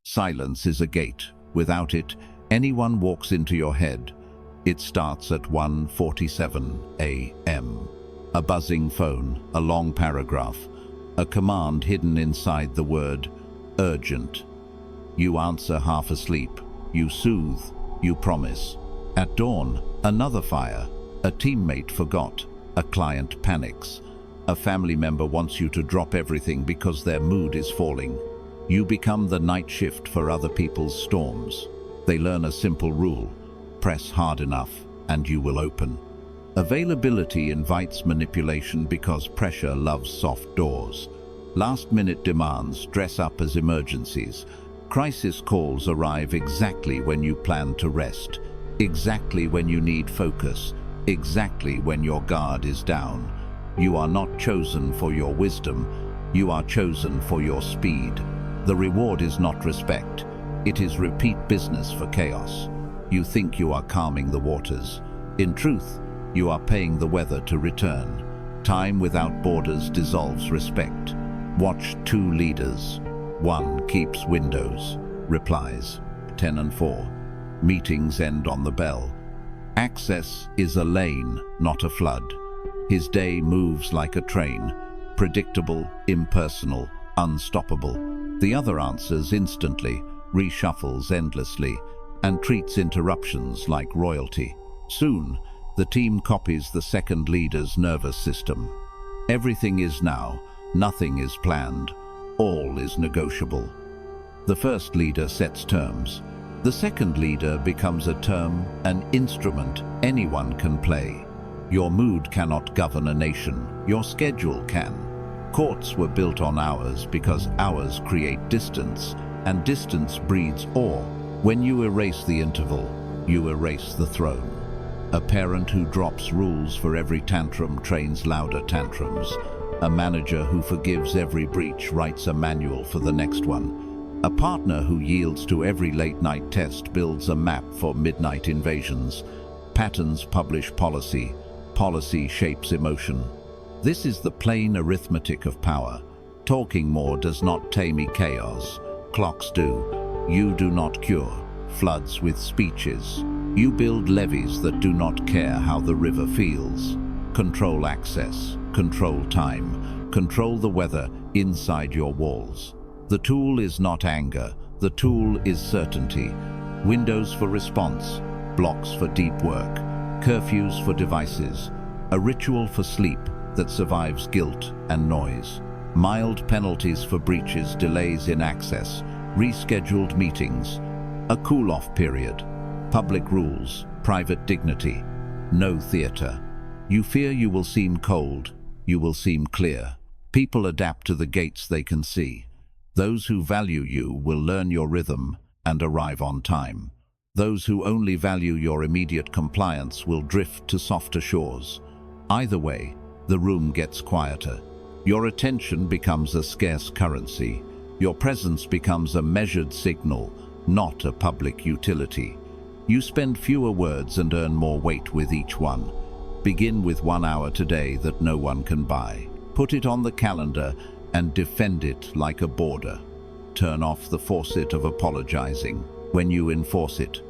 Silence is a gate. Without it, anyone walks into your head. It starts at 1:47 a.m. A buzzing phone, a long paragraph, a command hidden inside the word urgent. You answer half asleep. You soothe. You promise. At dawn, another fire. A teammate forgot. A client panics. A family member wants you to drop everything because their mood is falling. You become the night shift for other people's storms. They learn a simple rule: press hard enough and you will open. Availability invites manipulation because pressure loves soft doors. Last-minute demands dress up as emergencies. Crisis calls arrive exactly when you plan to rest, exactly when you need focus, exactly when your guard is down. You are not chosen for your wisdom, you are chosen for your speed. The reward is not respect, it is repeat business for chaos. You think you are calming the waters. In truth, you are paying the weather to return. Time without borders dissolves respect. Watch two leaders. One keeps windows, replies, 10 and 4. Meetings end on the bell. Access is a lane, not a flood. His day moves like a train, predictable, impersonal, unstoppable. The other answers instantly, reshuffles endlessly, and treats interruptions like royalty. Soon, the team copies the second leader's nervous system. Everything is now, nothing is planned, all is negotiable. The first leader sets terms. The second leader becomes a term, an instrument anyone can play. Your mood cannot govern a nation, your schedule can. Courts were built on hours because hours create distance, and distance breeds awe. When you erase the interval, you erase the throne. A parent who drops rules for every tantrum trains louder tantrums. A manager who forgives every breach writes a manual for the next one. A partner who yields to every late-night test builds a map for midnight invasions. Patterns publish policy. Policy shapes emotion. This is the plain arithmetic of power. Talking more does not tame chaos. Clocks do. You do not cure floods with speeches. You build levees that do not care how the river feels. Control access, control time, control the weather inside your walls. The tool is not anger, the tool is certainty. Windows for response, blocks for deep work, curfews for devices, a ritual for sleep that survives guilt and noise. Mild penalties for breaches, delays in access, rescheduled meetings, a cool-off period, public rules, private dignity, no theater. You fear you will seem cold, you will seem clear. People adapt to the gates they can see. Those who value you will learn your rhythm and arrive on time. Those who only value your immediate compliance will drift to softer shores. Either way, the room gets quieter. Your attention becomes a scarce currency. Your presence becomes a measured signal, not a public utility. You spend fewer words and earn more weight with each one. Begin with 1 hour today that no one can buy. Put it on the calendar and defend it like a border. Turn off the faucet of apologizing when you enforce it.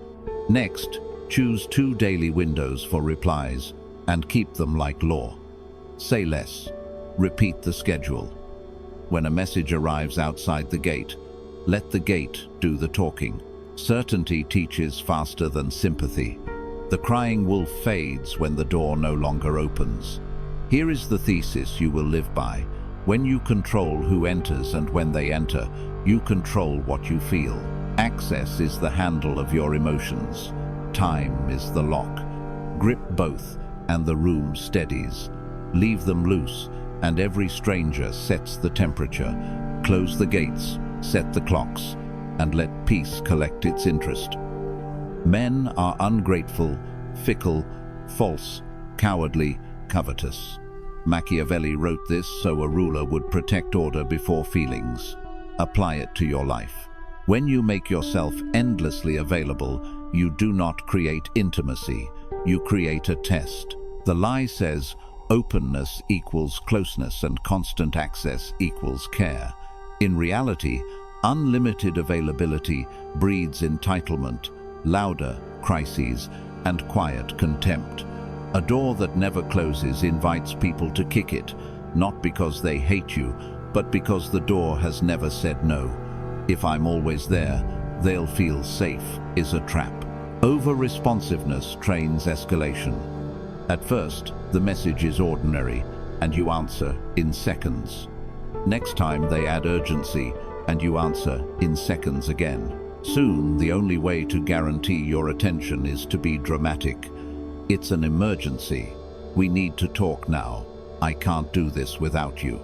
Next, choose 2 daily windows for replies and keep them like law. Say less. Repeat the schedule. When a message arrives outside the gate, let the gate do the talking. Certainty teaches faster than sympathy. The crying wolf fades when the door no longer opens. Here is the thesis you will live by. When you control who enters and when they enter, you control what you feel. Access is the handle of your emotions. Time is the lock. Grip both and the room steadies. Leave them loose and every stranger sets the temperature. Close the gates, set the clocks, and let peace collect its interest. Men are ungrateful, fickle, false, cowardly, covetous. Machiavelli wrote this so a ruler would protect order before feelings. Apply it to your life. When you make yourself endlessly available, you do not create intimacy, you create a test. The lie says openness equals closeness and constant access equals care. In reality, Unlimited availability breeds entitlement, louder crises, and quiet contempt. A door that never closes invites people to kick it, not because they hate you, but because the door has never said no. If I'm always there, they'll feel safe is a trap. Over-responsiveness trains escalation. At first, the message is ordinary, and you answer in seconds. Next time they add urgency, and you answer in seconds again. Soon, the only way to guarantee your attention is to be dramatic. It's an emergency. We need to talk now. I can't do this without you.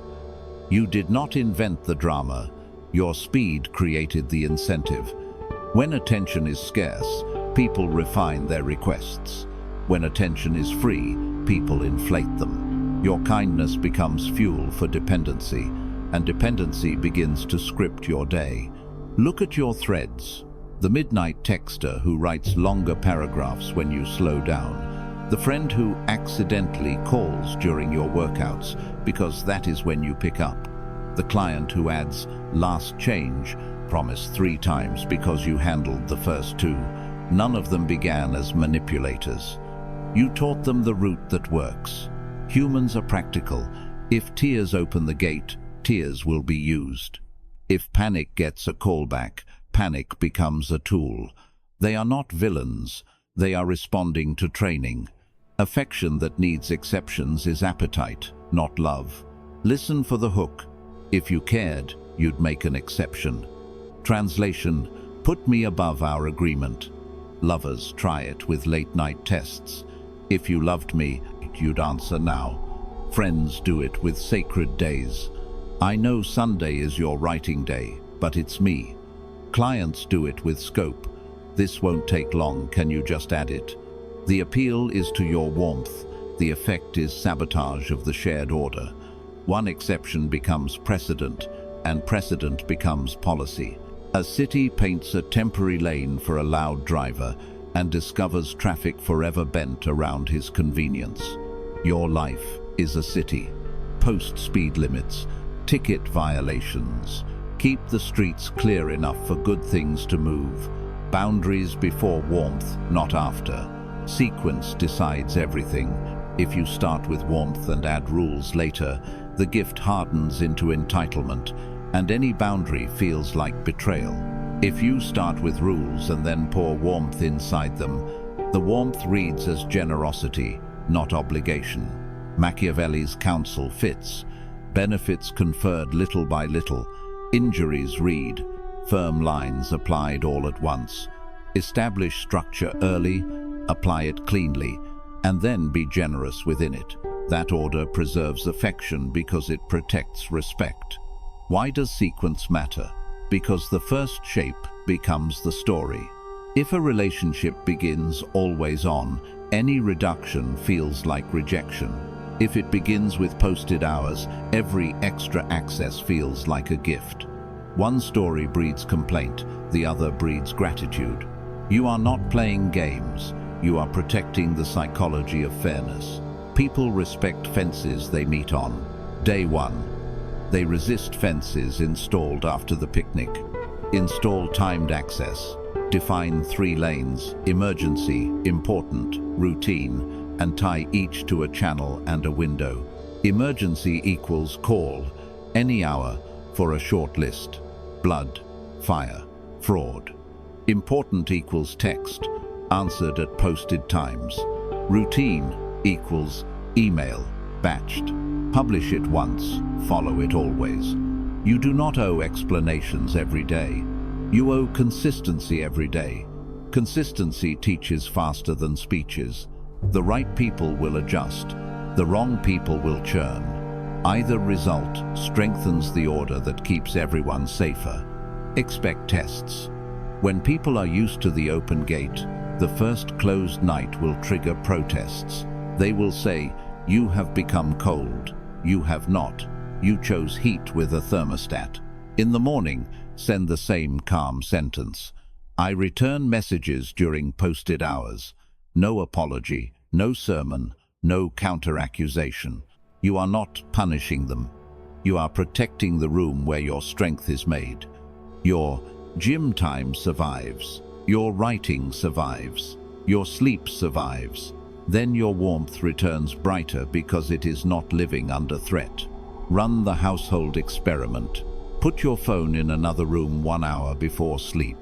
You did not invent the drama. Your speed created the incentive. When attention is scarce, people refine their requests. When attention is free, people inflate them. Your kindness becomes fuel for dependency, and dependency begins to script your day. Look at your threads. The midnight texter who writes longer paragraphs when you slow down. The friend who accidentally calls during your workouts because that is when you pick up. The client who adds last change, promised 3 times because you handled the first 2. None of them began as manipulators. You taught them the route that works. Humans are practical. If tears open the gate, tears will be used. If panic gets a callback, panic becomes a tool. They are not villains. They are responding to training. Affection that needs exceptions is appetite, not love. Listen for the hook. If you cared, you'd make an exception. Translation: put me above our agreement. Lovers try it with late-night tests. If you loved me, you'd answer now. Friends do it with sacred days. I know Sunday is your writing day, but it's me. Clients do it with scope. This won't take long, can you just add it? The appeal is to your warmth. The effect is sabotage of the shared order. One exception becomes precedent, and precedent becomes policy. A city paints a temporary lane for a loud driver and discovers traffic forever bent around his convenience. Your life is a city. Post speed limits, ticket violations. Keep the streets clear enough for good things to move. Boundaries before warmth, not after. Sequence decides everything. If you start with warmth and add rules later, the gift hardens into entitlement, and any boundary feels like betrayal. If you start with rules and then pour warmth inside them, the warmth reads as generosity, not obligation. Machiavelli's counsel fits. Benefits conferred little by little. Injuries read. Firm lines applied all at once. Establish structure early, apply it cleanly, and then be generous within it. That order preserves affection because it protects respect. Why does sequence matter? Because the first shape becomes the story. If a relationship begins always on, any reduction feels like rejection. If it begins with posted hours, every extra access feels like a gift. One story breeds complaint, the other breeds gratitude. You are not playing games. You are protecting the psychology of fairness. People respect fences they meet on. Day 1. They resist fences installed after the picnic. Install timed access. Define 3 lanes: emergency, important, routine, and tie each to a channel and a window. Emergency equals call, any hour, for a short list. Blood, fire, fraud. Important equals text, answered at posted times. Routine equals email, batched. Publish it once, follow it always. You do not owe explanations every day. You owe consistency every day. Consistency teaches faster than speeches. The right people will adjust. The wrong people will churn. Either result strengthens the order that keeps everyone safer. Expect tests. When people are used to the open gate, the first closed night will trigger protests. They will say, "You have become cold." You have not. You chose heat with a thermostat. In the morning, send the same calm sentence. I return messages during posted hours. No apology, no sermon, no counter-accusation. You are not punishing them. You are protecting the room where your strength is made. Your gym time survives. Your writing survives. Your sleep survives. Then your warmth returns brighter because it is not living under threat. Run the household experiment. Put your phone in another room 1 hour before sleep.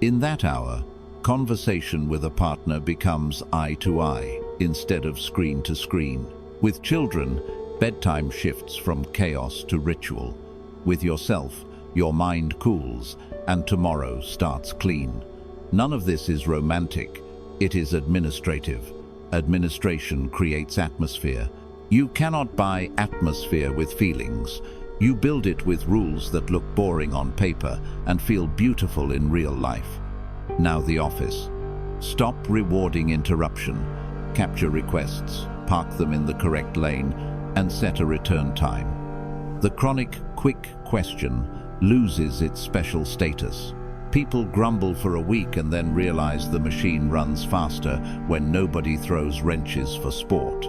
In that hour, conversation with a partner becomes eye to eye instead of screen to screen. With children, bedtime shifts from chaos to ritual. With yourself, your mind cools and tomorrow starts clean. None of this is romantic, it is administrative. Administration creates atmosphere. You cannot buy atmosphere with feelings. You build it with rules that look boring on paper and feel beautiful in real life. Now the office. Stop rewarding interruption. Capture requests, park them in the correct lane, and set a return time. The chronic, quick question loses its special status. People grumble for a week and then realize the machine runs faster when nobody throws wrenches for sport.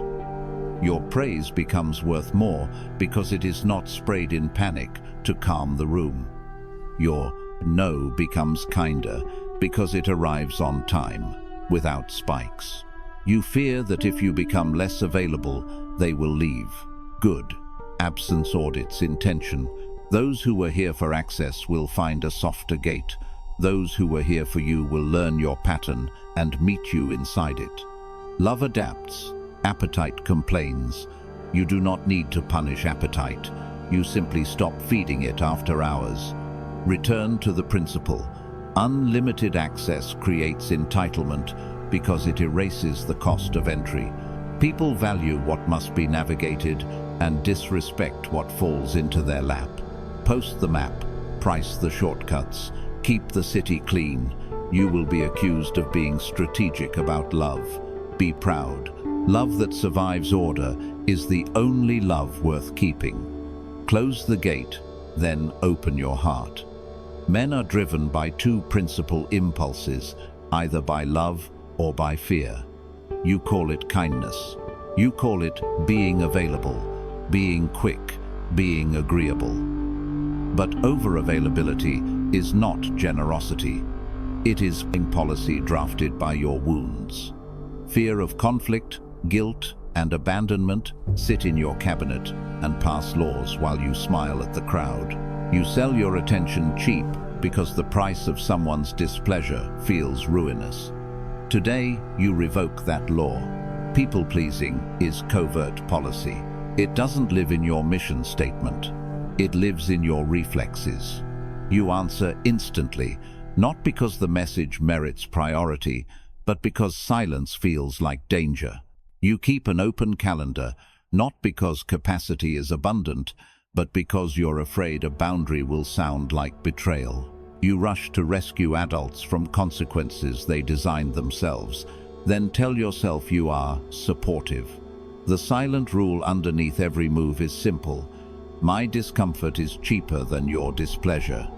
Your praise becomes worth more because it is not sprayed in panic to calm the room. Your no becomes kinder because it arrives on time, without spikes. You fear that if you become less available, they will leave. Good. Absence audits intention. Those who were here for access will find a softer gate. Those who were here for you will learn your pattern and meet you inside it. Love adapts. Appetite complains. You do not need to punish appetite. You simply stop feeding it after hours. Return to the principle. Unlimited access creates entitlement because it erases the cost of entry. People value what must be navigated and disrespect what falls into their lap. Post the map, price the shortcuts, keep the city clean. You will be accused of being strategic about love. Be proud. Love that survives order is the only love worth keeping. Close the gate, then open your heart. Men are driven by two principal impulses, either by love or by fear. You call it kindness. You call it being available, being quick, being agreeable. But over-availability is not generosity. It is a policy drafted by your wounds. Fear of conflict, guilt, and abandonment sit in your cabinet and pass laws while you smile at the crowd. You sell your attention cheap because the price of someone's displeasure feels ruinous. Today, you revoke that law. People-pleasing is covert policy. It doesn't live in your mission statement. It lives in your reflexes. You answer instantly, not because the message merits priority, but because silence feels like danger. You keep an open calendar, not because capacity is abundant, but because you're afraid a boundary will sound like betrayal. You rush to rescue adults from consequences they designed themselves, then tell yourself you are supportive. The silent rule underneath every move is simple. My discomfort is cheaper than your displeasure.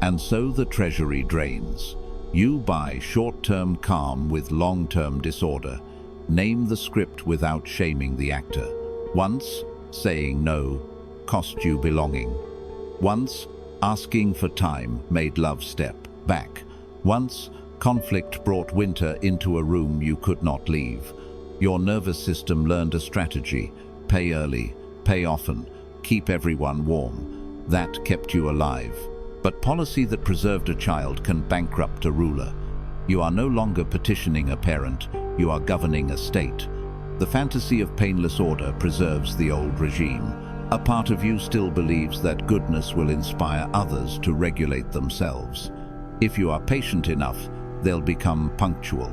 And so the treasury drains. You buy short-term calm with long-term disorder. Name the script without shaming the actor. Once, saying no cost you belonging. Once, asking for time made love step back. Once, conflict brought winter into a room you could not leave. Your nervous system learned a strategy. Pay early, pay often, keep everyone warm. That kept you alive. But policy that preserved a child can bankrupt a ruler. You are no longer petitioning a parent, you are governing a state. The fantasy of painless order preserves the old regime. A part of you still believes that goodness will inspire others to regulate themselves. If you are patient enough, they'll become punctual.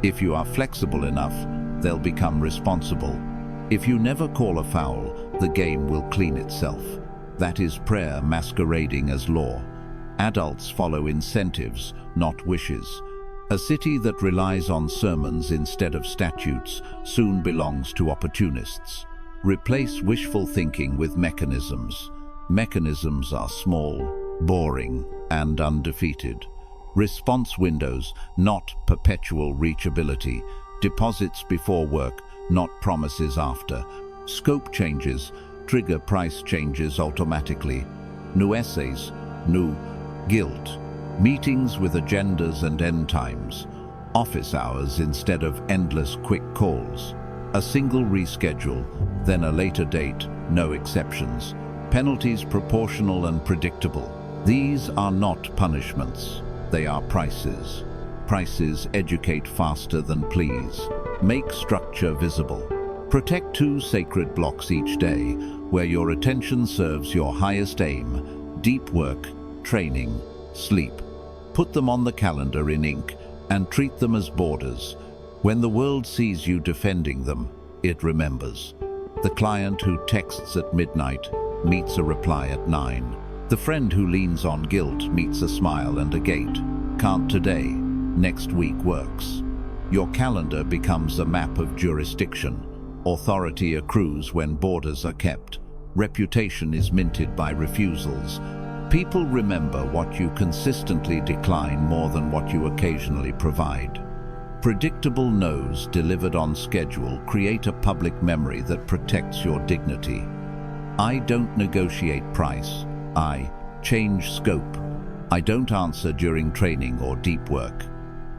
If you are flexible enough, they'll become responsible. If you never call a foul, the game will clean itself. That is prayer masquerading as law. Adults follow incentives, not wishes. A city that relies on sermons instead of statutes soon belongs to opportunists. Replace wishful thinking with mechanisms. Mechanisms are small, boring, and undefeated. Response windows, not perpetual reachability. Deposits before work, not promises after. Scope changes trigger price changes automatically. New essays, new Guilt. Meetings with agendas and end times. Office hours instead of endless quick calls. A single reschedule, then a later date, no exceptions. Penalties proportional and predictable. These are not punishments, they are prices. Prices educate faster than please. Make structure visible. Protect 2 sacred blocks each day, where your attention serves your highest aim: deep work, training, sleep. Put them on the calendar in ink and treat them as borders. When the world sees you defending them, it remembers. The client who texts at midnight meets a reply at 9. The friend who leans on guilt meets a smile and a gate. Can't today, next week works. Your calendar becomes a map of jurisdiction. Authority accrues when borders are kept. Reputation is minted by refusals. People remember what you consistently decline more than what you occasionally provide. Predictable no's delivered on schedule create a public memory that protects your dignity. I don't negotiate price. I change scope. I don't answer during training or deep work.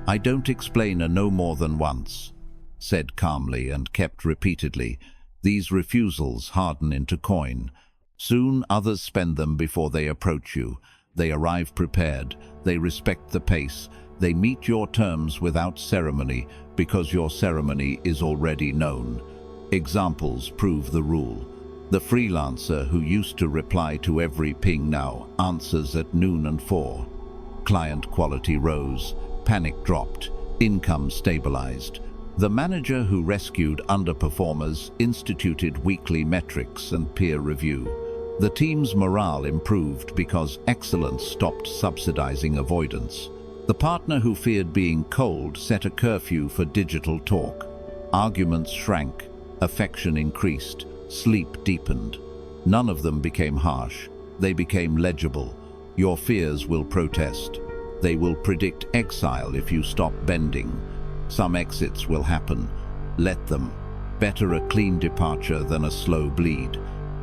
I don't explain a no more than once. Said calmly and kept repeatedly, these refusals harden into coin. Soon others spend them before they approach you. They arrive prepared. They respect the pace. They meet your terms without ceremony because your ceremony is already known. Examples prove the rule. The freelancer who used to reply to every ping now answers at noon and 4. Client quality rose, panic dropped, income stabilized. The manager who rescued underperformers instituted weekly metrics and peer review. The team's morale improved because excellence stopped subsidizing avoidance. The partner who feared being cold set a curfew for digital talk. Arguments shrank, affection increased, sleep deepened. None of them became harsh. They became legible. Your fears will protest. They will predict exile if you stop bending. Some exits will happen. Let them. Better a clean departure than a slow bleed.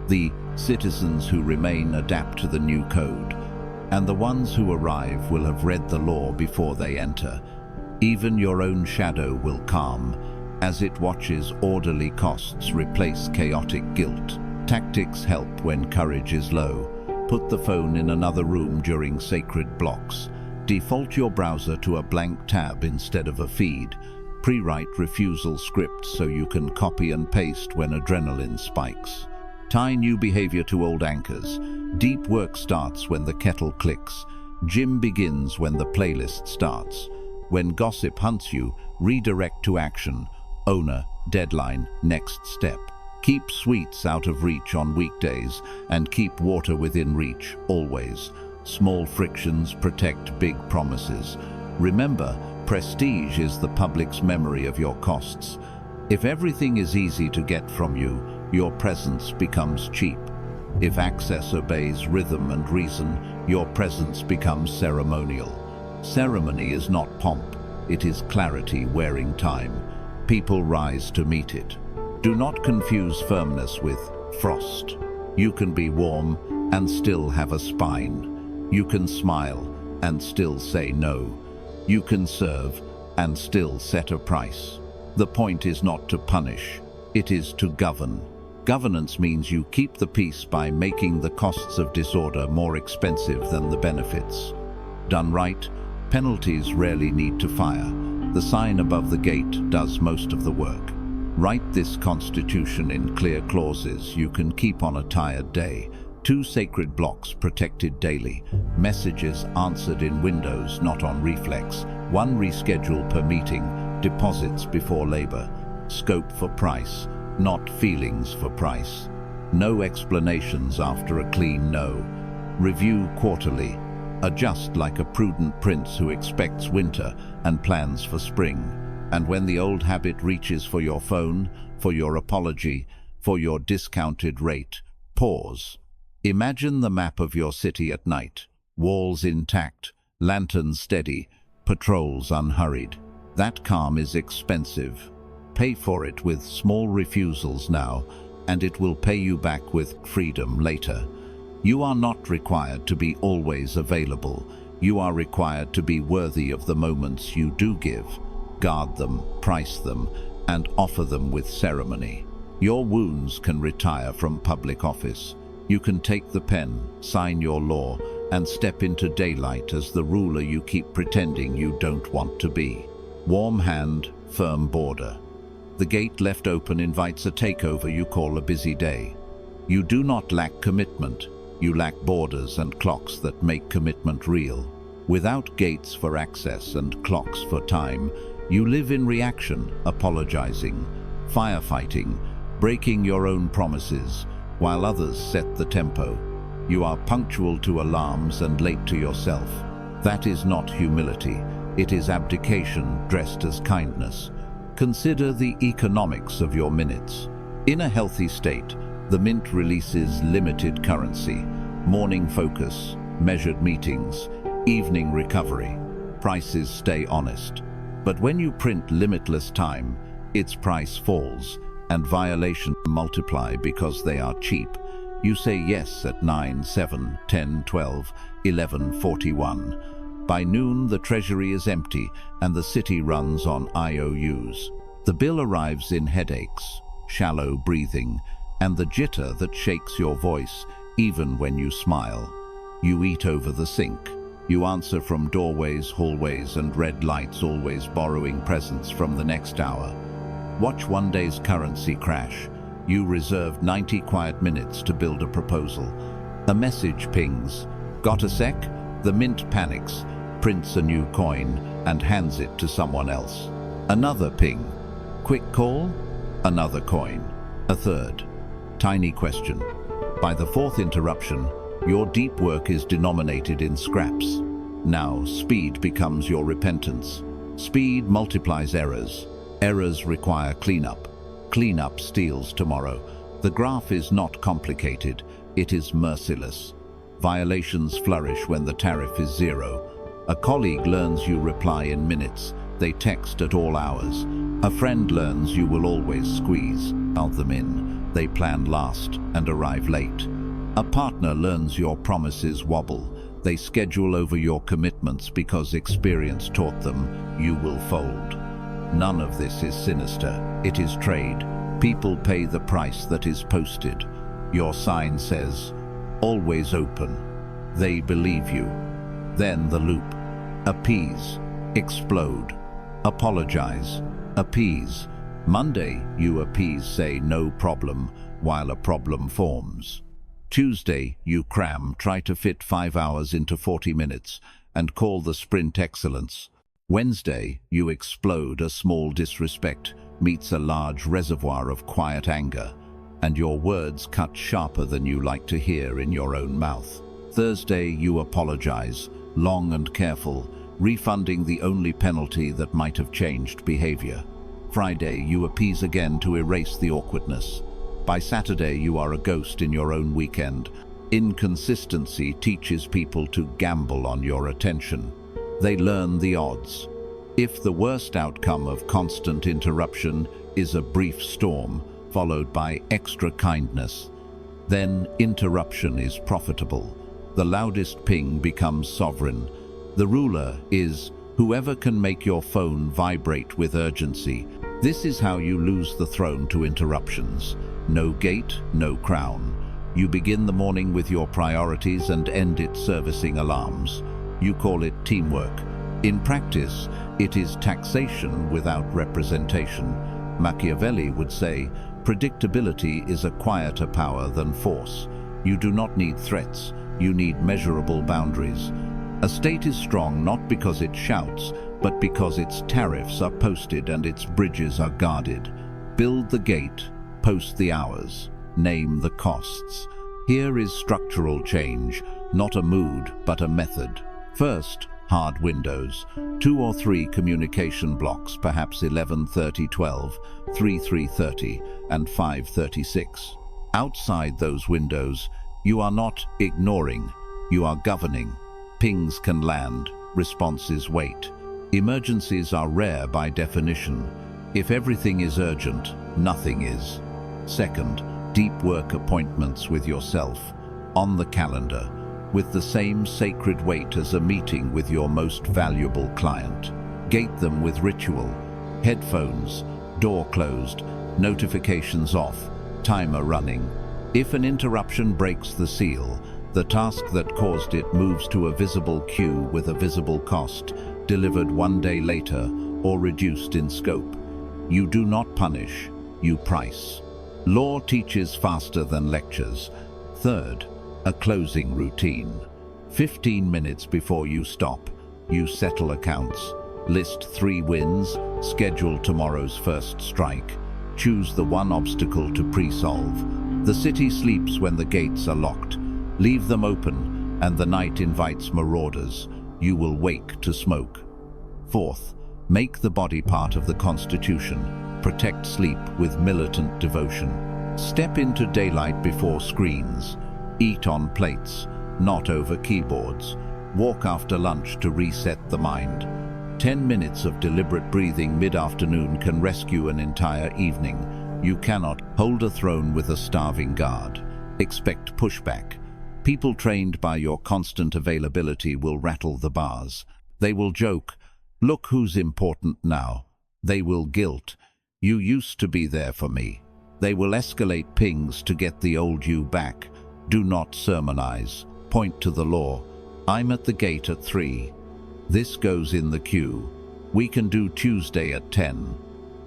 The citizens who remain adapt to the new code, and the ones who arrive will have read the law before they enter. Even your own shadow will calm, as it watches orderly costs replace chaotic guilt. Tactics help when courage is low. Put the phone in another room during sacred blocks. Default your browser to a blank tab instead of a feed. Pre-write refusal scripts so you can copy and paste when adrenaline spikes. Tie new behavior to old anchors. Deep work starts when the kettle clicks. Gym begins when the playlist starts. When gossip hunts you, redirect to action. Owner, deadline, next step. Keep sweets out of reach on weekdays and keep water within reach, always. Small frictions protect big promises. Remember, prestige is the public's memory of your costs. If everything is easy to get from you, your presence becomes cheap. If access obeys rhythm and reason, your presence becomes ceremonial. Ceremony is not pomp, it is clarity wearing time. People rise to meet it. Do not confuse firmness with frost. You can be warm and still have a spine. You can smile and still say no. You can serve and still set a price. The point is not to punish, it is to govern. Governance means you keep the peace by making the costs of disorder more expensive than the benefits. Done right, penalties rarely need to fire. The sign above the gate does most of the work. Write this constitution in clear clauses you can keep on a tired day. 2 sacred blocks protected daily. Messages answered in windows, not on reflex. 1 reschedule per meeting. Deposits before labor. Scope for price, not feelings for price. No explanations after a clean no. Review quarterly. Adjust like a prudent prince who expects winter and plans for spring. And when the old habit reaches for your phone, for your apology, for your discounted rate, pause. Imagine the map of your city at night. Walls intact, lanterns steady, patrols unhurried. That calm is expensive. Pay for it with small refusals now, and it will pay you back with freedom later. You are not required to be always available. You are required to be worthy of the moments you do give. Guard them, price them, and offer them with ceremony. Your wounds can retire from public office. You can take the pen, sign your law, and step into daylight as the ruler you keep pretending you don't want to be. Warm hand, firm border. The gate left open invites a takeover you call a busy day. You do not lack commitment. You lack borders and clocks that make commitment real. Without gates for access and clocks for time, you live in reaction, apologizing, firefighting, breaking your own promises, while others set the tempo. You are punctual to alarms and late to yourself. That is not humility. It is abdication dressed as kindness. Consider the economics of your minutes. In a healthy state, the mint releases limited currency, morning focus, measured meetings, evening recovery. Prices stay honest. But when you print limitless time, its price falls, and violations multiply because they are cheap. You say yes at 9, 7, 10, 12, 11, 41. By noon, the treasury is empty and the city runs on IOUs. The bill arrives in headaches, shallow breathing, and the jitter that shakes your voice even when you smile. You eat over the sink. You answer from doorways, hallways, and red lights, always borrowing presents from the next hour. Watch one day's currency crash. You reserved 90 quiet minutes to build a proposal. A message pings. Got a sec? The mint panics, prints a new coin, and hands it to someone else. Another ping. Quick call? Another coin. A third. Tiny question. By the fourth interruption, your deep work is denominated in scraps. Now, speed becomes your repentance. Speed multiplies errors. Errors require cleanup. Cleanup steals tomorrow. The graph is not complicated. It is merciless. Violations flourish when the tariff is zero. A colleague learns you reply in minutes. They text at all hours. A friend learns you will always squeeze. Count them in. They plan last and arrive late. A partner learns your promises wobble. They schedule over your commitments because experience taught them you will fold. None of this is sinister. It is trade. People pay the price that is posted. Your sign says, always open. They believe you. Then the loop. Appease. Explode. Apologize. Appease. Monday, you appease, say no problem, while a problem forms. Tuesday, you cram, try to fit 5 hours into 40 minutes, and call the sprint excellence. Wednesday, you explode. A small disrespect meets a large reservoir of quiet anger, and your words cut sharper than you like to hear in your own mouth. Thursday, you apologize, long and careful, refunding the only penalty that might have changed behavior. Friday, you appease again to erase the awkwardness. By Saturday, you are a ghost in your own weekend. Inconsistency teaches people to gamble on your attention. They learn the odds. If the worst outcome of constant interruption is a brief storm, followed by extra kindness, then interruption is profitable. The loudest ping becomes sovereign. The ruler is whoever can make your phone vibrate with urgency. This is how you lose the throne to interruptions. No gate, no crown. You begin the morning with your priorities and end it servicing alarms. You call it teamwork. In practice, it is taxation without representation. Machiavelli would say, predictability is a quieter power than force. You do not need threats, you need measurable boundaries. A state is strong not because it shouts, but because its tariffs are posted and its bridges are guarded. Build the gate, post the hours, name the costs. Here is structural change, not a mood, but a method. First, hard windows, 2 or 3 communication blocks, perhaps 11:30-12, 3:30, and 5:36. Outside those windows, you are not ignoring, you are governing. Pings can land, responses wait. Emergencies are rare by definition. If everything is urgent, nothing is. Second, deep work appointments with yourself. on the calendar, with the same sacred weight as a meeting with your most valuable client. Gate them with ritual, headphones, door closed, notifications off, timer running. If an interruption breaks the seal, the task that caused it moves to a visible queue with a visible cost, delivered one day later or reduced in scope. You do not punish, you price. Law teaches faster than lectures. Third, a closing routine. 15 minutes before you stop, you settle accounts, list 3 wins, schedule tomorrow's first strike, choose the one obstacle to pre-solve. The city sleeps when the gates are locked. Leave them open, and the night invites marauders. You will wake to smoke. Fourth, make the body part of the Constitution. Protect sleep with militant devotion. Step into daylight before screens. Eat on plates, not over keyboards. Walk after lunch to reset the mind. 10 minutes of deliberate breathing mid-afternoon can rescue an entire evening. You cannot hold a throne with a starving guard. Expect pushback. People trained by your constant availability will rattle the bars. They will joke, "Look who's important now." They will guilt, "You used to be there for me." They will escalate pings to get the old you back. Do not sermonize. Point to the law. I'm at the gate at 3. This goes in the queue. We can do Tuesday at 10.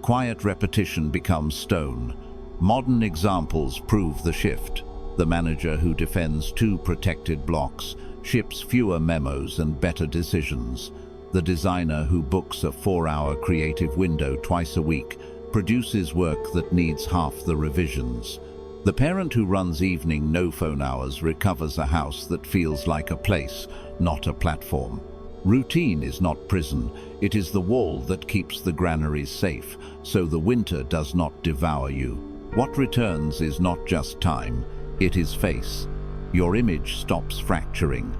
Quiet repetition becomes stone. Modern examples prove the shift. The manager who defends 2 protected blocks ships fewer memos and better decisions. The designer who books a 4-hour creative window twice a week produces work that needs half the revisions. The parent who runs evening no-phone hours recovers a house that feels like a place, not a platform. Routine is not prison, it is the wall that keeps the granaries safe, so the winter does not devour you. What returns is not just time, it is face. Your image stops fracturing.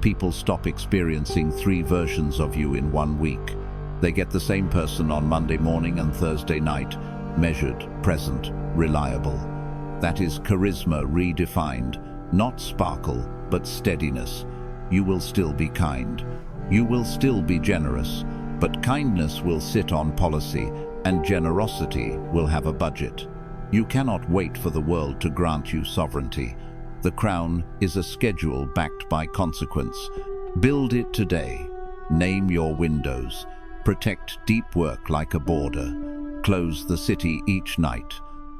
People stop experiencing 3 versions of you in 1 week. They get the same person on Monday morning and Thursday night, measured, present, reliable. That is charisma redefined, not sparkle, but steadiness. You will still be kind. You will still be generous, but kindness will sit on policy and generosity will have a budget. You cannot wait for the world to grant you sovereignty. The crown is a schedule backed by consequence. Build it today. Name your windows. Protect deep work like a border. Close the city each night.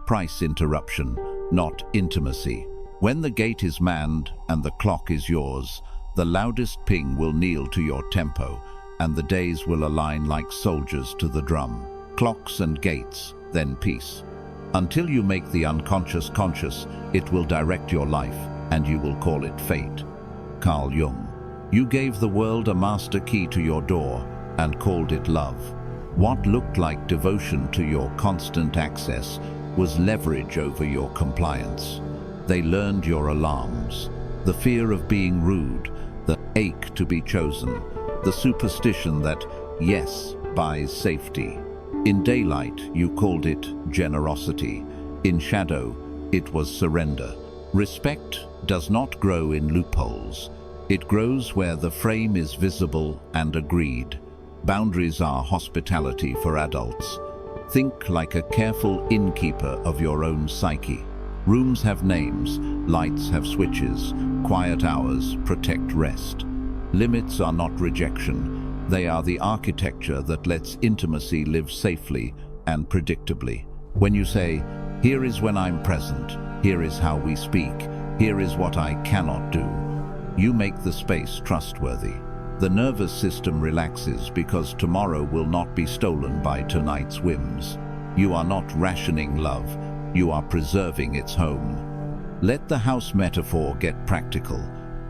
Price interruption, not intimacy. When the gate is manned and the clock is yours, the loudest ping will kneel to your tempo, and the days will align like soldiers to the drum. Clocks and gates, then peace. Until you make the unconscious conscious, it will direct your life, and you will call it fate. Carl Jung. You gave the world a master key to your door, and called it love. What looked like devotion to your constant access was leverage over your compliance. They learned your alarms, the fear of being rude, the ache to be chosen, the superstition that yes buys safety. In daylight, you called it generosity. In shadow, it was surrender. Respect does not grow in loopholes. It grows where the frame is visible and agreed. Boundaries are hospitality for adults. Think like a careful innkeeper of your own psyche. Rooms have names, lights have switches, quiet hours protect rest. Limits are not rejection. They are the architecture that lets intimacy live safely and predictably. When you say, "Here is when I'm present, here is how we speak, here is what I cannot do," you make the space trustworthy. The nervous system relaxes because tomorrow will not be stolen by tonight's whims. You are not rationing love, you are preserving its home. Let the house metaphor get practical.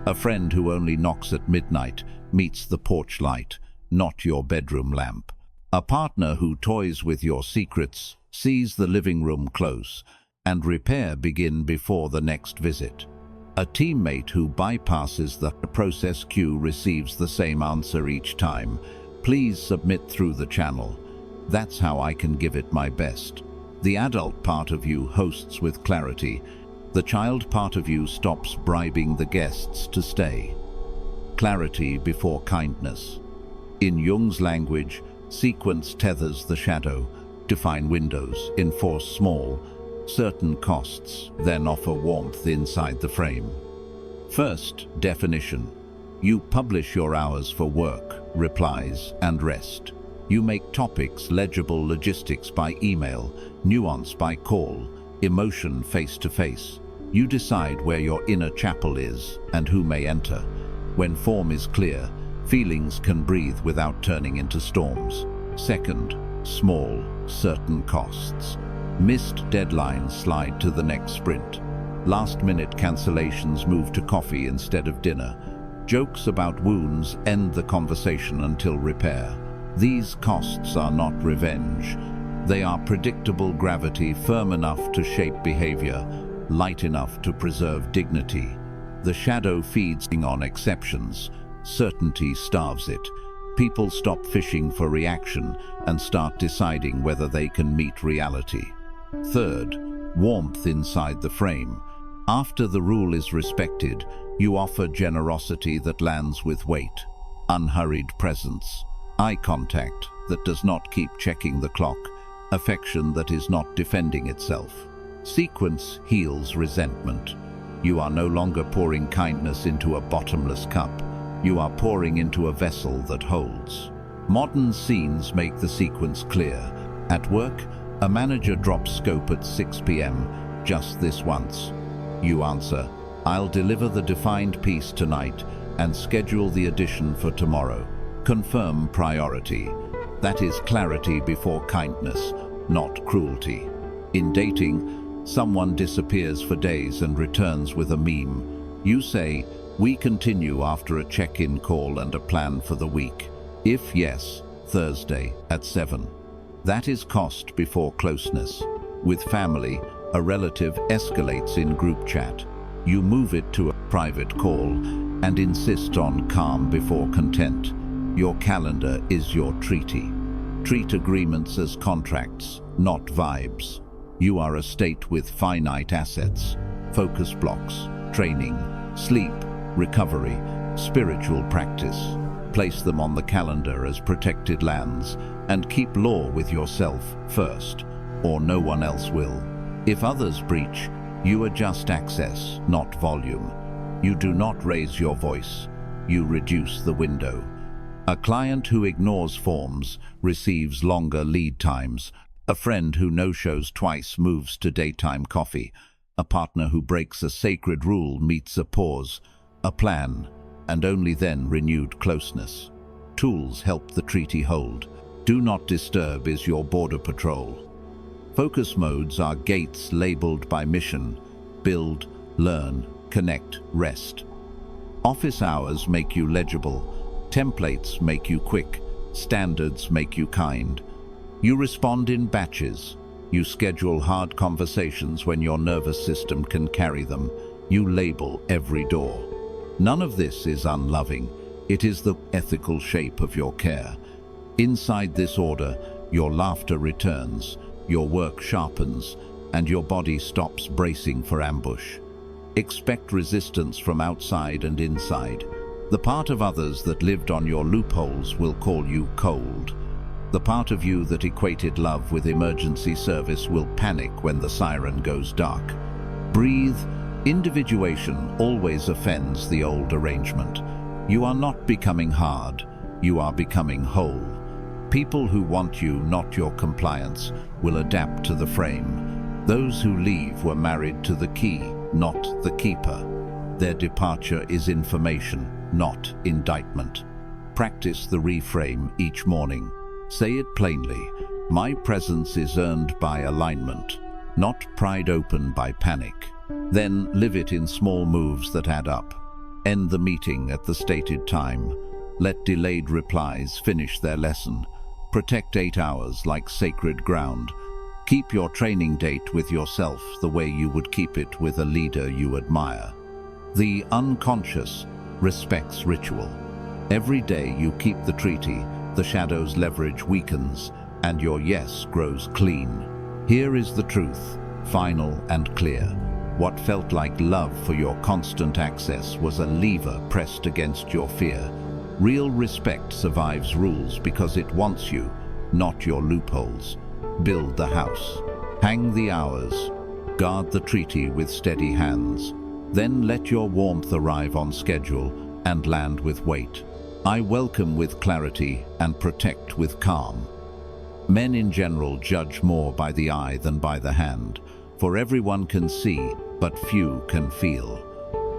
A friend who only knocks at midnight meets the porch light, not your bedroom lamp. A partner who toys with your secrets sees the living room close, and repair begin before the next visit. A teammate who bypasses the process queue receives the same answer each time. Please submit through the channel. That's how I can give it my best. The adult part of you hosts with clarity. The child part of you stops bribing the guests to stay. Clarity before kindness. In Jung's language, sequence tethers the shadow, define windows, enforce small, certain costs, then offer warmth inside the frame. First, definition. You publish your hours for work, replies, and rest. You make topics legible, logistics by email, nuance by call, emotion face-to-face. You decide where your inner chapel is and who may enter. When form is clear, feelings can breathe without turning into storms. Second, small, certain costs. Missed deadlines slide to the next sprint. Last-minute cancellations move to coffee instead of dinner. Jokes about wounds end the conversation until repair. These costs are not revenge. They are predictable gravity, firm enough to shape behavior, light enough to preserve dignity. The shadow feeds on exceptions. Certainty starves it. People stop fishing for reaction and start deciding whether they can meet reality. Third, warmth inside the frame. After the rule is respected, you offer generosity that lands with weight. Unhurried presence. Eye contact that does not keep checking the clock. Affection that is not defending itself. Sequence heals resentment. You are no longer pouring kindness into a bottomless cup. You are pouring into a vessel that holds. Modern scenes make the sequence clear. At work, a manager drops scope at 6 p.m. just this once. You answer, "I'll deliver the defined piece tonight and schedule the addition for tomorrow." Confirm priority. That is clarity before kindness, not cruelty. In dating, someone disappears for days and returns with a meme. You say, "We continue after a check-in call and a plan for the week. If yes, Thursday at 7. That is cost before closeness. With family, a relative escalates in group chat. You move it to a private call and insist on calm before content. Your calendar is your treaty. Treat agreements as contracts, not vibes. You are a state with finite assets, focus blocks, training, sleep, recovery, spiritual practice. Place them on the calendar as protected lands and keep law with yourself first, or no one else will. If others breach, you adjust access, not volume. You do not raise your voice, you reduce the window. A client who ignores forms receives longer lead times. A friend who no-shows twice moves to daytime coffee. A partner who breaks a sacred rule meets a pause, a plan, and only then renewed closeness. Tools help the treaty hold. Do not disturb is your border patrol. Focus modes are gates labeled by mission: build, learn, connect, rest. Office hours make you legible. Templates make you quick. Standards make you kind. You respond in batches. You schedule hard conversations when your nervous system can carry them. You label every door. None of this is unloving. It is the ethical shape of your care. Inside this order, your laughter returns, your work sharpens, and your body stops bracing for ambush. Expect resistance from outside and inside. The part of others that lived on your loopholes will call you cold. The part of you that equated love with emergency service will panic when the siren goes dark. Breathe. Individuation always offends the old arrangement. You are not becoming hard, you are becoming whole. People who want you, not your compliance, will adapt to the frame. Those who leave were married to the key, not the keeper. Their departure is information, not indictment. Practice the reframe each morning. Say it plainly. My presence is earned by alignment, not pried open by panic. Then live it in small moves that add up. End the meeting at the stated time. Let delayed replies finish their lesson. Protect 8 hours like sacred ground. Keep your training date with yourself the way you would keep it with a leader you admire. The unconscious respects ritual. Every day you keep the treaty, the shadow's leverage weakens, and your yes grows clean. Here is the truth, final and clear. What felt like love for your constant access was a lever pressed against your fear. Real respect survives rules because it wants you, not your loopholes. Build the house. Hang the hours. Guard the treaty with steady hands. Then let your warmth arrive on schedule and land with weight. I welcome with clarity and protect with calm. Men in general judge more by the eye than by the hand, for everyone can see, but few can feel.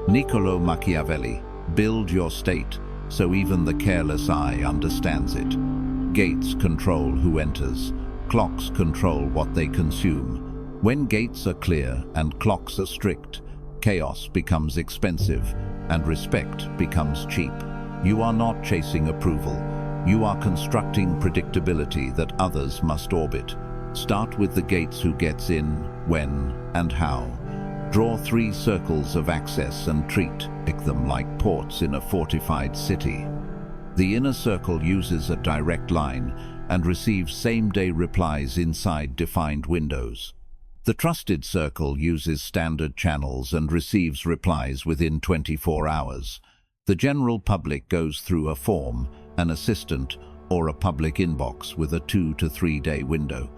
Niccolo Machiavelli, build your state, so even the careless eye understands it. Gates control who enters, clocks control what they consume. When gates are clear and clocks are strict, chaos becomes expensive and respect becomes cheap. You are not chasing approval. You are constructing predictability that others must orbit. Start with the gates: who gets in, when, and how. Draw 3 circles of access and treat them like ports in a fortified city. The inner circle uses a direct line and receives same-day replies inside defined windows. The trusted circle uses standard channels and receives replies within 24 hours. The general public goes through a form, an assistant, or a public inbox with a 2 to 3 day window.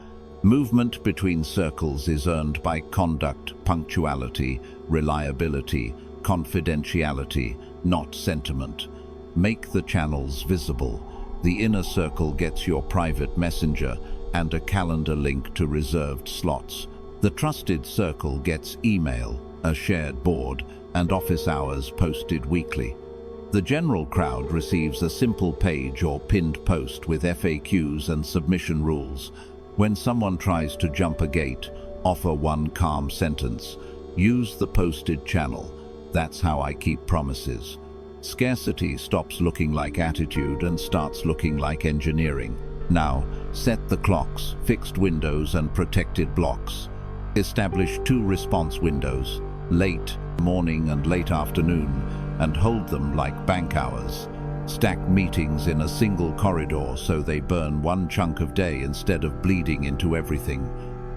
Movement between circles is earned by conduct, punctuality, reliability, confidentiality, not sentiment. Make the channels visible. The inner circle gets your private messenger and a calendar link to reserved slots. The trusted circle gets email, a shared board, and office hours posted weekly. The general crowd receives a simple page or pinned post with FAQs and submission rules. When someone tries to jump a gate, offer one calm sentence. Use the posted channel. That's how I keep promises. Scarcity stops looking like attitude and starts looking like engineering. Now, set the clocks, fixed windows and protected blocks. Establish 2 response windows, late morning and late afternoon, and hold them like bank hours. Stack meetings in a single corridor so they burn one chunk of day instead of bleeding into everything.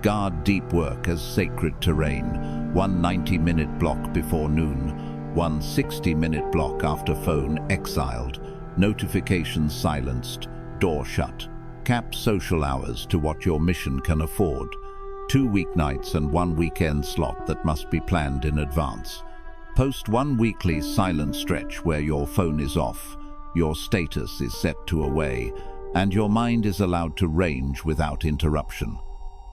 Guard deep work as sacred terrain. One 90-minute block before noon, one 60-minute block after phone exiled, notifications silenced, door shut. Cap social hours to what your mission can afford. 2 weeknights and 1 weekend slot that must be planned in advance. Post 1 weekly silent stretch where your phone is off, your status is set to away, and your mind is allowed to range without interruption.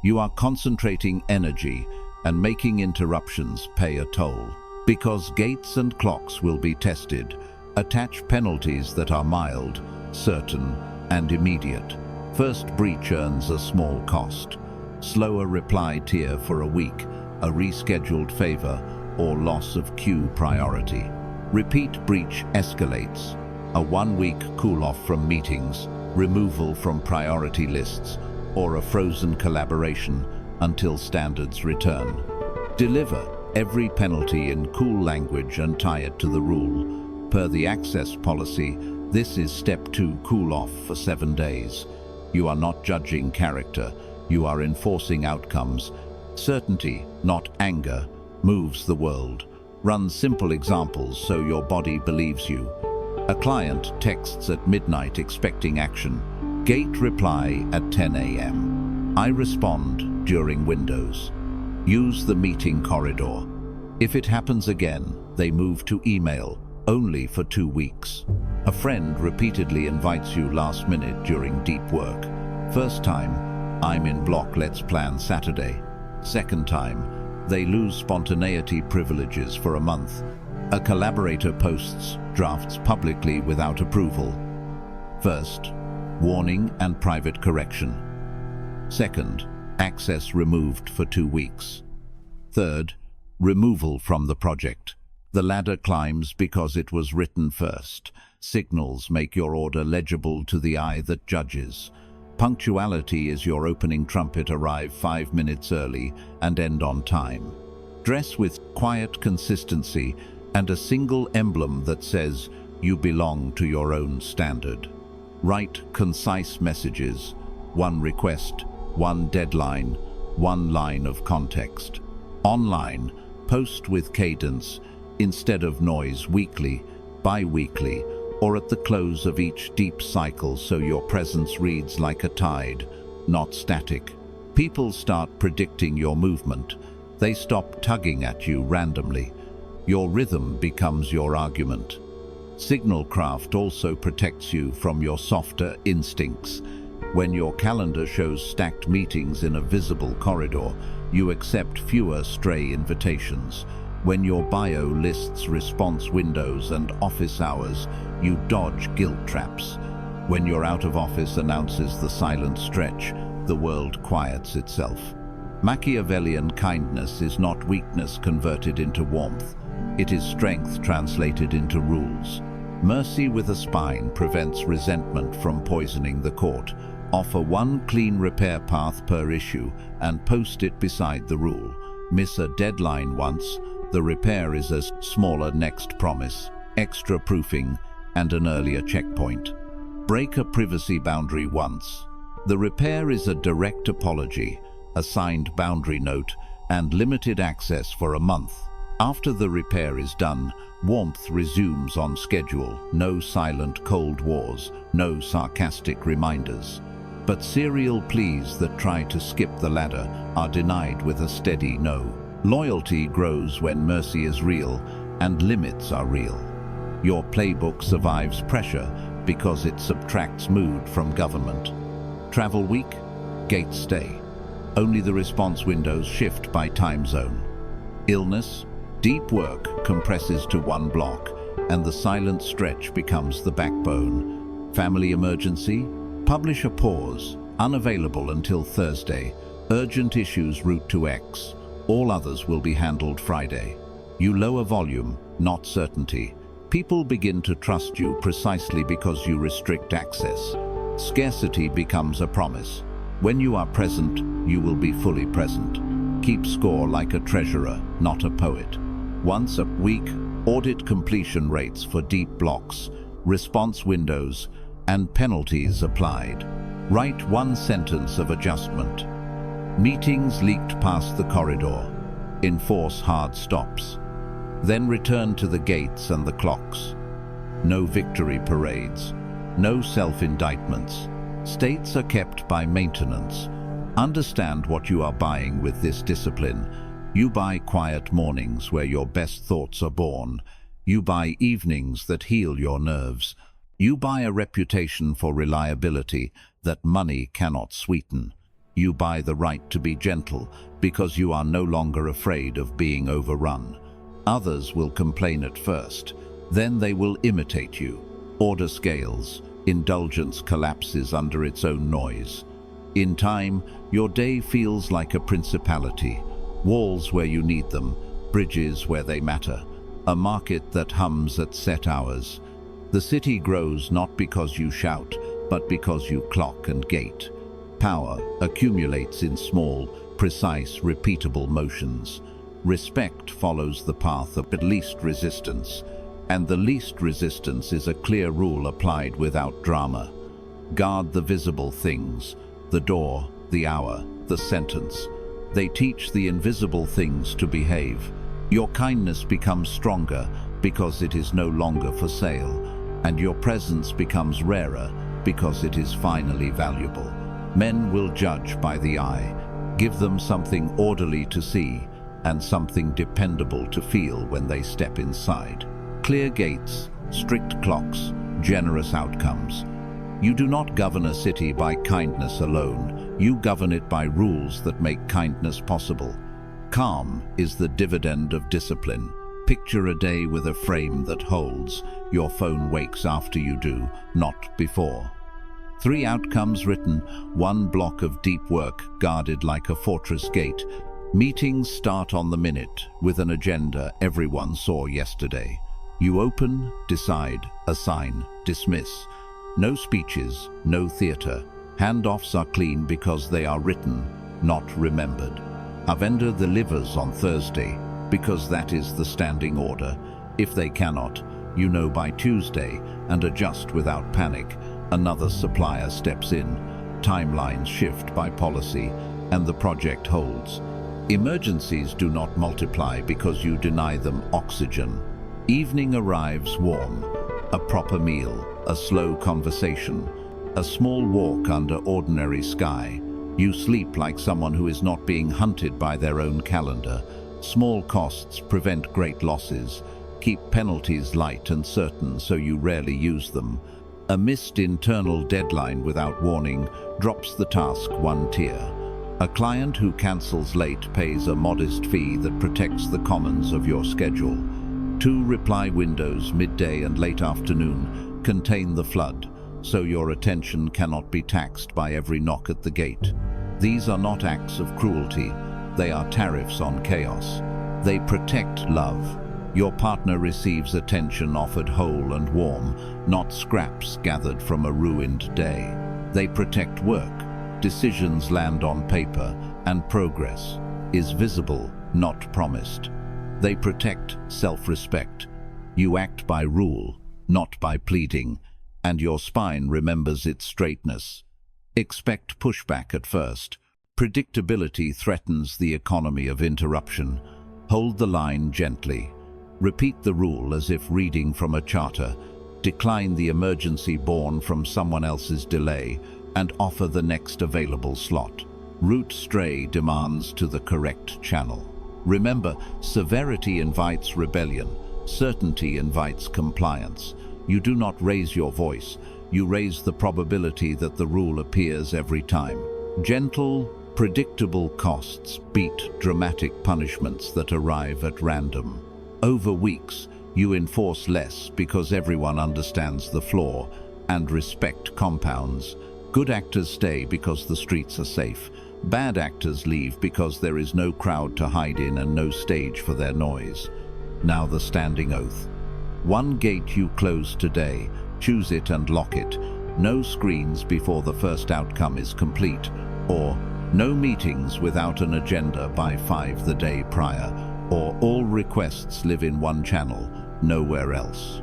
You are concentrating energy and making interruptions pay a toll. Because gates and clocks will be tested, attach penalties that are mild, certain, and immediate. First breach earns a small cost. Slower reply tier for a week, a rescheduled favor, or loss of queue priority. Repeat breach escalates. A 1-week cool-off from meetings, removal from priority lists, or a frozen collaboration until standards return. Deliver every penalty in cool language and tie it to the rule. Per the access policy, this is step 2: cool off for 7 days. You are not judging character, you are enforcing outcomes. Certainty, not anger, moves the world. Run simple examples so your body believes you. A client texts at midnight expecting action. Gate reply at 10 a.m. I respond during windows. Use the meeting corridor. If it happens again, they move to email, only for 2 weeks. A friend repeatedly invites you last minute during deep work. First time, I'm in block, let's plan Saturday. Second time, they lose spontaneity privileges for a month. A collaborator posts drafts publicly without approval. First, warning and private correction. Second, access removed for 2 weeks. Third, removal from the project. The ladder climbs because it was written first. Signals make your order legible to the eye that judges. Punctuality is your opening trumpet. Arrive 5 minutes early and end on time. Dress with quiet consistency and a single emblem that says you belong to your own standard. Write concise messages, 1 request, 1 deadline, 1 line of context. Online, Post with cadence, instead of noise, weekly, bi-weekly, or at the close of each deep cycle, so your presence reads like a tide, not static. People start predicting your movement. They stop tugging at you randomly. Your rhythm becomes your argument. Signal craft also protects you from your softer instincts. When your calendar shows stacked meetings in a visible corridor, you accept fewer stray invitations. When your bio lists response windows and office hours, you dodge guilt traps. When your out of office announces the silent stretch, the world quiets itself. Machiavellian kindness is not weakness converted into warmth. It is strength translated into rules. Mercy with a spine prevents resentment from poisoning the court. Offer one clean repair path per issue and post it beside the rule. Miss a deadline once, the repair is a smaller next promise, extra proofing, and an earlier checkpoint. Break a privacy boundary once. The repair is a direct apology, a signed boundary note, and limited access for a month. After the repair is done, warmth resumes on schedule. No silent cold wars, no sarcastic reminders. But serial pleas that try to skip the ladder are denied with a steady no. Loyalty grows when mercy is real and limits are real. Your playbook survives pressure because it subtracts mood from government. Travel week, gates stay. Only the response windows shift by time zone. Illness, deep work compresses to one block, and the silent stretch becomes the backbone. Family emergency, publish a pause, unavailable until Thursday. Urgent issues route to X. All others will be handled Friday. You lower volume, not certainty. People begin to trust you precisely because you restrict access. Scarcity becomes a promise. When you are present, you will be fully present. Keep score like a treasurer, not a poet. Once a week, audit completion rates for deep blocks, response windows, and penalties applied. Write one sentence of adjustment. Meetings leaked past the corridor. Enforce hard stops. Then return to the gates and the clocks. No victory parades. No self-indictments. States are kept by maintenance. Understand what you are buying with this discipline. You buy quiet mornings where your best thoughts are born. You buy evenings that heal your nerves. You buy a reputation for reliability that money cannot sweeten. You buy the right to be gentle because you are no longer afraid of being overrun. Others will complain at first, then they will imitate you. Order scales, indulgence collapses under its own noise. In time, your day feels like a principality. Walls where you need them, bridges where they matter. A market that hums at set hours. The city grows not because you shout, but because you clock and gate. Power accumulates in small, precise, repeatable motions. Respect follows the path of least resistance, and the least resistance is a clear rule applied without drama. Guard the visible things, the door, the hour, the sentence. They teach the invisible things to behave. Your kindness becomes stronger because it is no longer for sale, and your presence becomes rarer because it is finally valuable. Men will judge by the eye. Give them something orderly to see and something dependable to feel when they step inside. Clear gates, strict clocks, generous outcomes. You do not govern a city by kindness alone. You govern it by rules that make kindness possible. Calm is the dividend of discipline. Picture a day with a frame that holds. Your phone wakes after you do, not before. 3 outcomes written, 1 block of deep work guarded like a fortress gate. Meetings start on the minute with an agenda everyone saw yesterday. You open, decide, assign, dismiss. No speeches, no theatre. Handoffs are clean because they are written, not remembered. A vendor delivers on Thursday because that is the standing order. If they cannot, you know by Tuesday and adjust without panic. Another supplier steps in. Timelines shift by policy and the project holds. Emergencies do not multiply because you deny them oxygen. Evening arrives warm. A proper meal, a slow conversation, a small walk under ordinary sky. You sleep like someone who is not being hunted by their own calendar. Small costs prevent great losses. Keep penalties light and certain so you rarely use them. A missed internal deadline without warning drops the task one tier. A client who cancels late pays a modest fee that protects the commons of your schedule. 2 reply windows, midday and late afternoon, contain the flood, so your attention cannot be taxed by every knock at the gate. These are not acts of cruelty, they are tariffs on chaos. They protect love. Your partner receives attention offered whole and warm, not scraps gathered from a ruined day. They protect work. Decisions land on paper, and progress is visible, not promised. They protect self-respect. You act by rule, not by pleading, and your spine remembers its straightness. Expect pushback at first. Predictability threatens the economy of interruption. Hold the line gently. Repeat the rule as if reading from a charter. Decline the emergency born from someone else's delay, and offer the next available slot. Route stray demands to the correct channel. Remember, severity invites rebellion. Certainty invites compliance. You do not raise your voice. You raise the probability that the rule appears every time. Gentle, predictable costs beat dramatic punishments that arrive at random. Over weeks, you enforce less because everyone understands the flaw, and respect compounds. Good actors stay because the streets are safe. Bad actors leave because there is no crowd to hide in and no stage for their noise. Now the standing oath. 1 gate you close today. Choose it and lock it. No screens before the first outcome is complete. Or, no meetings without an agenda by 5 the day prior. Or, all requests live in one channel, nowhere else.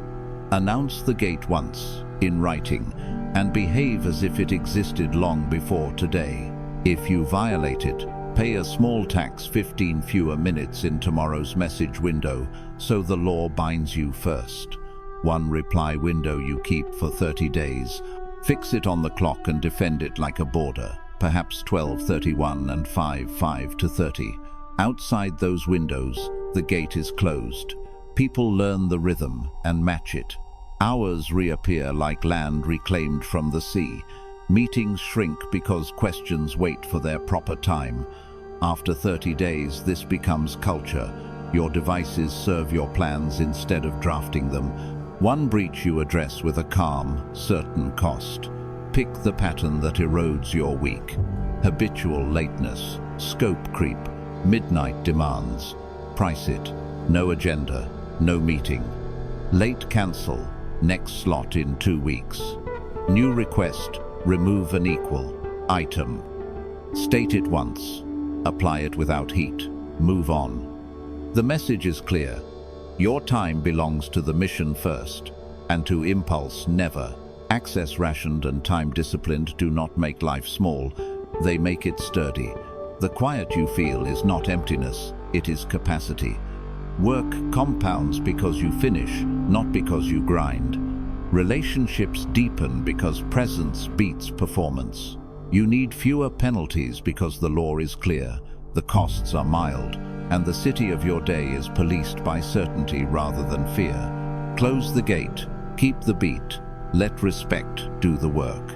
Announce the gate once, in writing, and behave as if it existed long before today. If you violate it, pay a small tax, 15 fewer minutes in tomorrow's message window, so the law binds you first. 1 reply window you keep for 30 days. Fix it on the clock and defend it like a border, perhaps 12:31 and 5:5 to 30. Outside those windows, the gate is closed. People learn the rhythm and match it. Hours reappear like land reclaimed from the sea. Meetings shrink because questions wait for their proper time. After 30 days, this becomes culture. Your devices serve your plans instead of drafting them. 1 breach you address with a calm, certain cost. Pick the pattern that erodes your week. Habitual lateness, scope creep, midnight demands. Price it. No agenda, no meeting. Late cancel. Next slot in 2 weeks. New request, remove an equal item. State it once, apply it without heat, move on. The message is clear. Your time belongs to the mission first, and to impulse never. Access rationed and time disciplined do not make life small, they make it sturdy. The quiet you feel is not emptiness, it is capacity. Work compounds because you finish, not because you grind. Relationships deepen because presence beats performance. You need fewer penalties because the law is clear, the costs are mild, and the city of your day is policed by certainty rather than fear. Close the gate, keep the beat, let respect do the work.